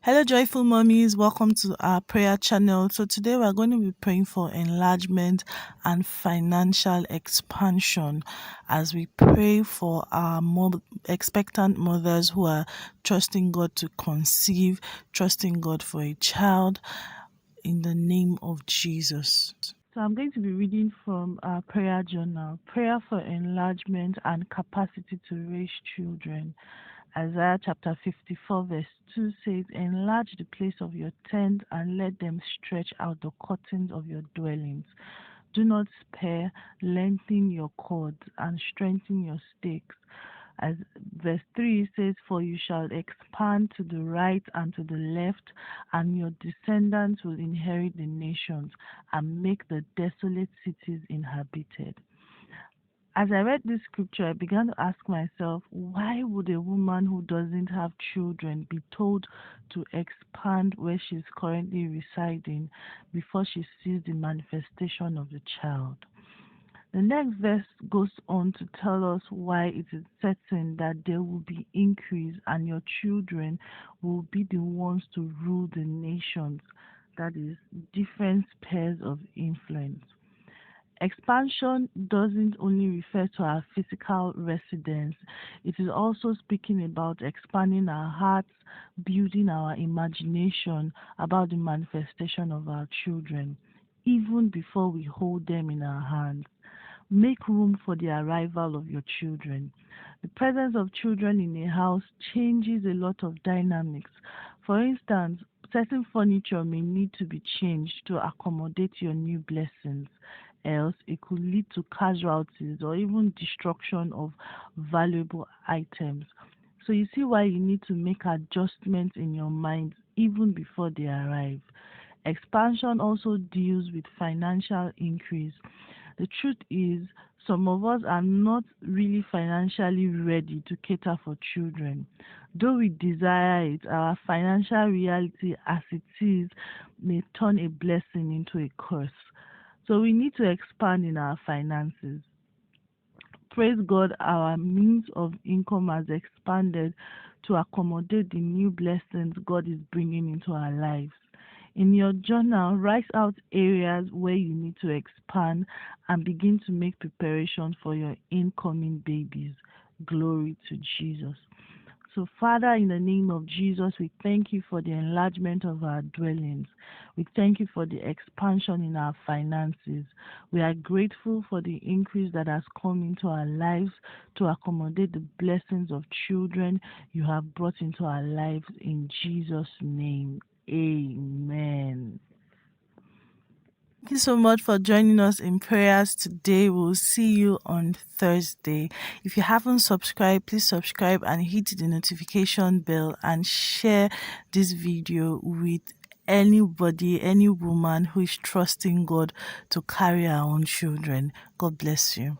Hello, joyful mommies. Welcome to our prayer channel. So today we're going to be praying for enlargement and financial expansion as we pray for our expectant mothers who are trusting God to conceive, trusting God for a child in the name of Jesus. So I'm going to be reading from our prayer journal, Prayer for Enlargement and Capacity to Raise Children. Isaiah chapter 54 verse 2 says, "Enlarge the place of your tent and let them stretch out the curtains of your dwellings. Do not spare, lengthen your cords and strengthen your stakes." As verse 3 says, "For you shall expand to the right and to the left, and your descendants will inherit the nations and make the desolate cities inhabited." As I read this scripture, I began to ask myself, why would a woman who doesn't have children be told to expand where she's currently residing before she sees the manifestation of the child? The next verse goes on to tell us why it is certain that there will be increase and your children will be the ones to rule the nations, that is, different spheres of influence. Expansion doesn't only refer to our physical residence, it is also speaking about expanding our hearts, building our imagination about the manifestation of our children, even before we hold them in our hands. Make room for the arrival of your children. The presence of children in a house changes a lot of dynamics. For instance, certain furniture may need to be changed to accommodate your new blessings. Else, it could lead to casualties or even destruction of valuable items. So you see why you need to make adjustments in your mind even before they arrive. Expansion also deals with financial increase. The truth is, some of us are not really financially ready to cater for children. Though we desire it, our financial reality as it is may turn a blessing into a curse. So we need to expand in our finances. Praise God, our means of income has expanded to accommodate the new blessings God is bringing into our lives. In your journal, write out areas where you need to expand and begin to make preparations for your incoming babies. Glory to Jesus. So, Father, in the name of Jesus, we thank you for the enlargement of our dwellings. We thank you for the expansion in our finances. We are grateful for the increase that has come into our lives to accommodate the blessings of children you have brought into our lives. In Jesus' name, amen. Thank you so much for joining us in prayers today. We'll see you on Thursday. If you haven't subscribed, please subscribe and hit the notification bell and share this video with anybody, any woman who is trusting God to carry her own children. God bless you.